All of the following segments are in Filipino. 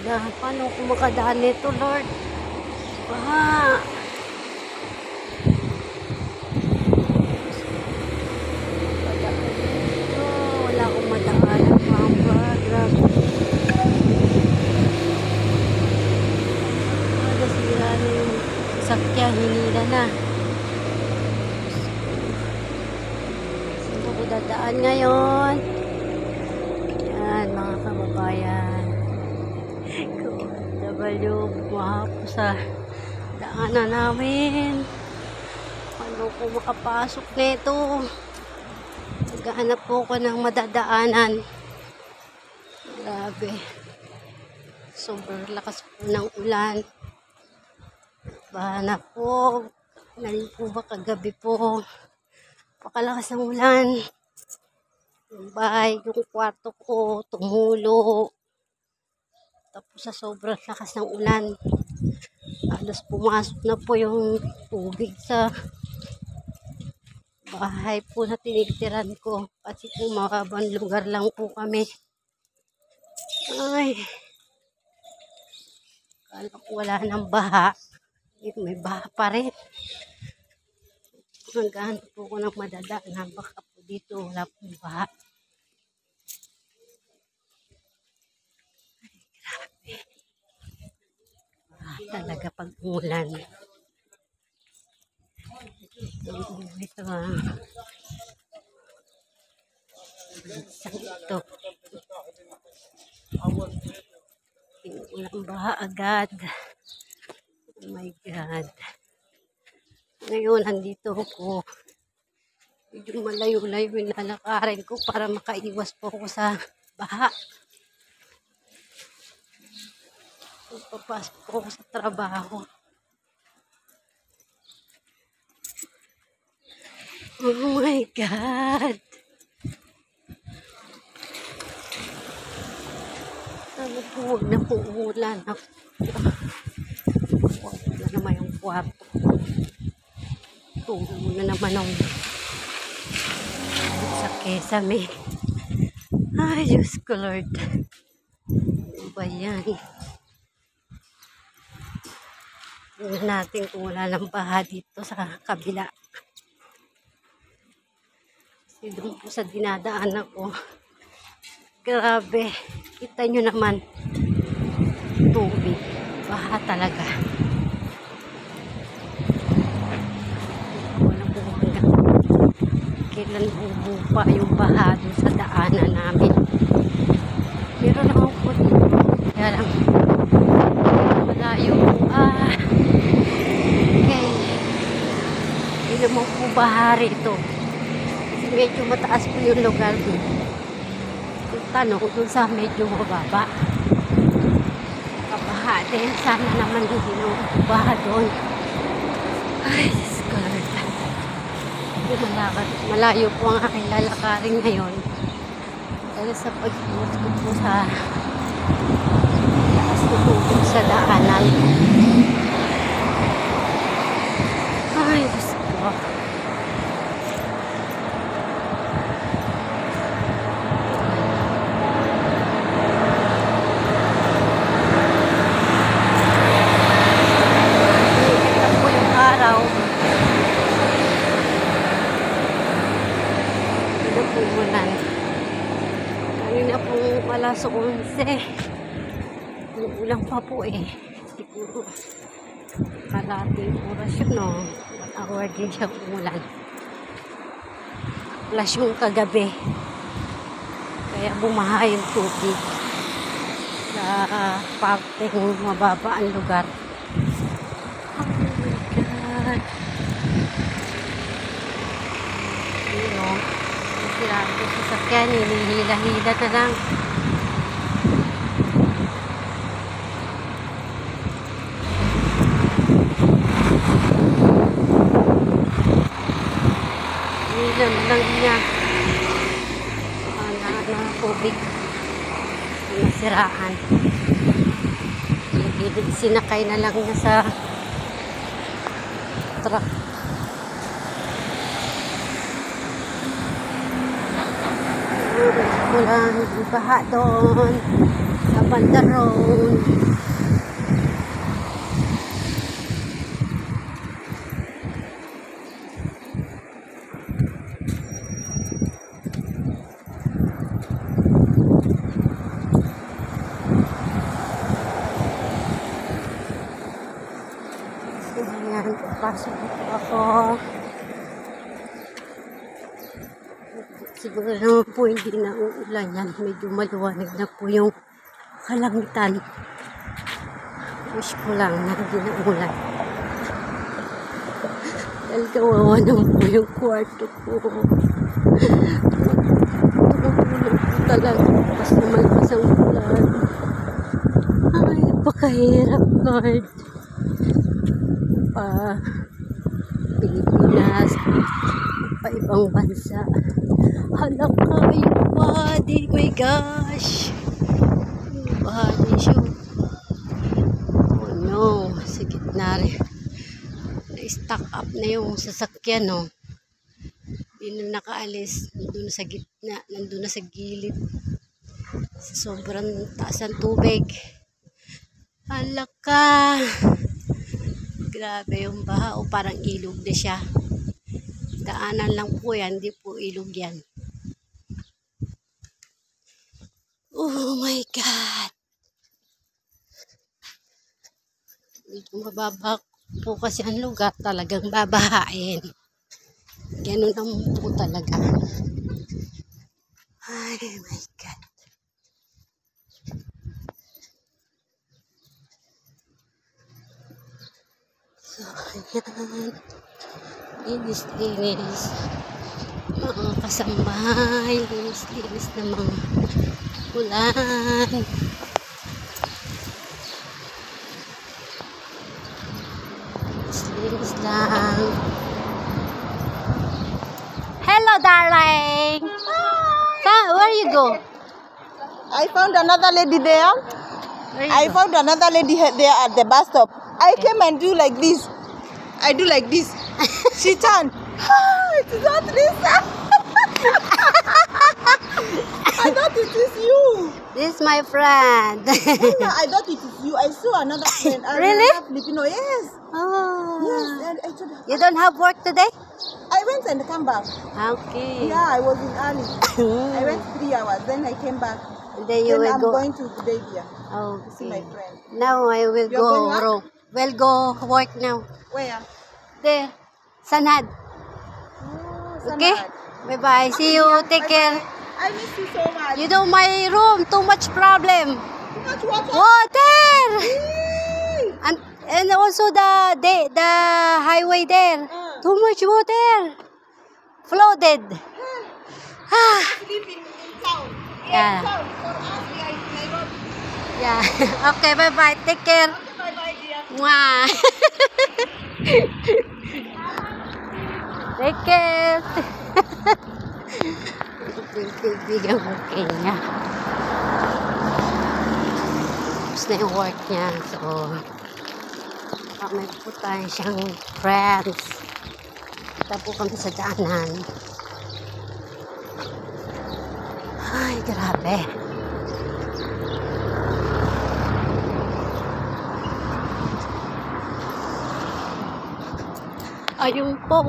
Paano ko makadaan nito, Lord? Baha. Wala akong madaanan, Mamba. Grabe. Nasira na yung sakya, hinila na. Saan ako dadaan ngayon? Yan, mga kababayan. W, bumaha po sa daanan namin. Paano ko makapasok nito? Naghahanap po ako ng madadaanan. Grabe. Sobrang lakas po ng ulan. Bahanap po. Ngayon po ba kagabi po. Pakalakas ng ulan. Yung bahay, yung kwarto ko, tumulo. Tapos sa sobrang lakas ng ulan, halos pumasok na po yung tubig sa bahay po na tinitiran ko. Kasi po mababang lugar lang po kami. Ay, kala ko wala ng baha. May baha pa rin. Naghahanap po ko ng madadaanan. Baka po dito wala pong baha. Talaga pag ulan. Ito ito. Ulang baha agad. Oh my God. Ngayon, nandito ako. Medyo malayo-layo yung lalakarin ko para makaiwas po ako sa baha. Papasok po ako sa trabaho. Oh my God! Ano po, huwag na po umulan. Huwag na naman yung kwarto. Tulo na naman ang sa kesame. Ay, Diyos ko, Lord. Ano ba yan? Tingnan natin kung wala ng baha dito sa kabila. Kasi doon po sa dinadaanan ko. Grabe. Kita nyo naman. Tubig. Baha talaga. Walang bumagang. Kailan bubupa yung baha doon sa daanan namin. Meron ako po dito. Kaya lang. Malayo. Okay. Hindi naman po baha rito. Kasi medyo mataas po yung lugar dito. Yung tanong dun sa medyo mababa. Kabaha din. Sana naman hindi naman baha doon. Ay, Diyos ko. Malayo po ang aking lalakarin ngayon. Dahil sa pag-iwas ko po sa taas na tubig sa daanan. Ay, Diyos ko. Ito po yung araw. Ito po ulan. Kanina po alas 11. Ulang pa po eh. Siguro kalating oras yun, no? 1 hour din siya umulan. Plus yung kagabi. Kaya bumaha yung tubig sa parteng mababa ang lugar. Oh my God. Yun, no? Siraan ko sa sakyan. Hinihila-hila na lang. Lang niya na tubig nasiraan. Sinakay na lang niya sa truck. Walang baha doon sa banda roon. So, ayan, pasok dito ako. Siguro naman po hindi na uulan yan. Medyo maliwanag na po yung kalangitan. Wish ko lang na hindi na ulan. Dahil kawawa naman po yung kwarto ko. Tulog po talaga. Basta malakas ang ulan. Ay, napakahirap, Lord. Pilipinas, pa ibang bansa. Hala ka, yung body, my gosh. Yung body, shoot. Oh no, sa gitna rin. Na-stack up na yung sasakyan, no. Hindi na nakaalis. Nandun na sa gitna, nandun na sa gilid. Sa sobrang taas ng tubig. Hala ka. Grabe yung baha, o parang ilog na siya. Daanan lang po yan, hindi po ilog yan. Oh my God! Medyo mababa po kasi ang lugar, talagang babahain. Ganun naman po talaga. Ay my God! So, ayan. Linis-linis. Mga kasambahay. Linis-linis na mga ulan. Linis lang. Hello, darling. Hi. Where you go? I found another lady there. I Go? found another lady there at the bus stop. I came and do like this. I do like this. She turned. It's not Lisa. I thought it is you. This is my friend. No, I thought it is you. I saw another friend. Really? Another Filipino. Yes. Oh. Yes. And I told her, You don't have work today? I went and come back. Okay. Yeah, I was in early. I went 3 hours. Then I came back. And then you Then will I'm go. going to Budavia to see my Okay. friend. Now I will You're go. going out? We'll go work now. Where? There. Sanad. Oh, Okay? Samad. Bye-bye. See you. Take care. I miss you so much. You know my room. Too much problem. Too much water. Water. Yay! And also the highway there. Too much water. Flooded. Ah. Live in town. Yeah. Town. For us, we are in Nairobi. Yeah. Okay. Bye-bye. Take care. Okay, bye-bye, dear. Mwah. Take care. Bigyan mo kanya. Tapos na yung work niya. So, may po tayo siyang friends. Punta po kami sa daanan. Ay, grabe. Ayun po,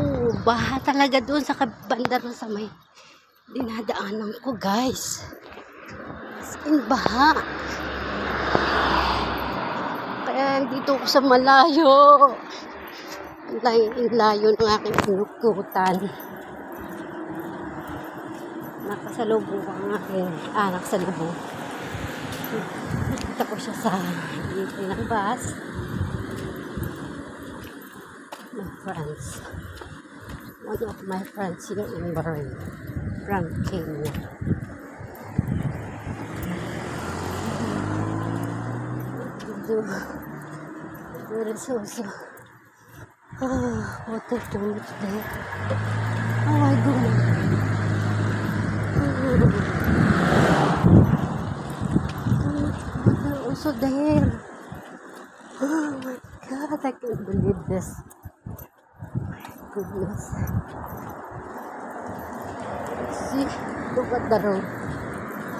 baha talaga doon sa banda doon sa may dinadaanan ko, guys. As in, baha. Kaya dito ko sa malayo. Layo ng aking pinukutan. Nakasalubong ang aking anak sa lubong. Nakita ko siya sa dito ng bus. My friends. One of my friends here in Bahrain. From Kenya. There is also water too much there. Oh my goodness. Water also there. Oh my God, I can't believe this. Goodness. See, look at the road.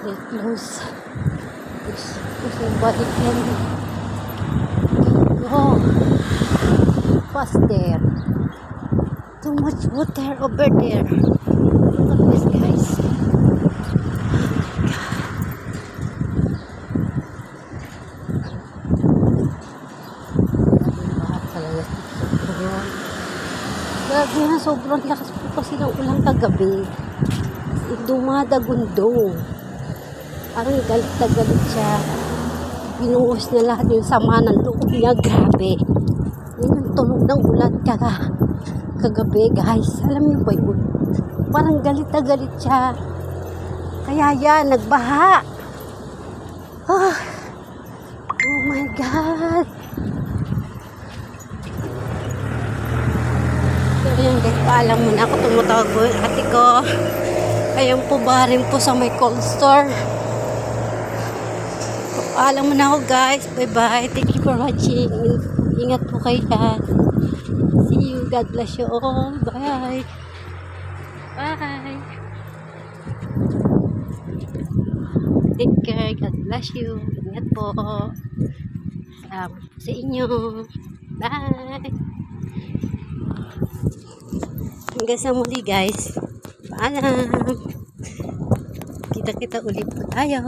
They close. Push your body can go faster. Too much water over there. Look at this, guys. Grabe na, sobrang lakas po kasi ng ulan kagabi. Dumadagundong. Parang galit na galit siya. Binuhos niya lahat yung sama ng loob niya. Grabe. Yan yung tunog ng ulan kagabi, guys. Alam niyo ba yun? Parang galit na galit siya. Kaya yan, nagbaha. Oh my God. So yun guys, paalam muna ako. Tumutawag po yung ate ko. Ayan po ba rin po sa may cold store. Paalam muna ako guys. Bye bye. Thank you for watching. Ingat po kayo dyan. See you. God bless you all. Bye. Bye. Take care. God bless you. Ingat po. Salamat sa inyo. Bye. Hanggang sa muli guys. Paalam. Kita-kita ulit po tayo.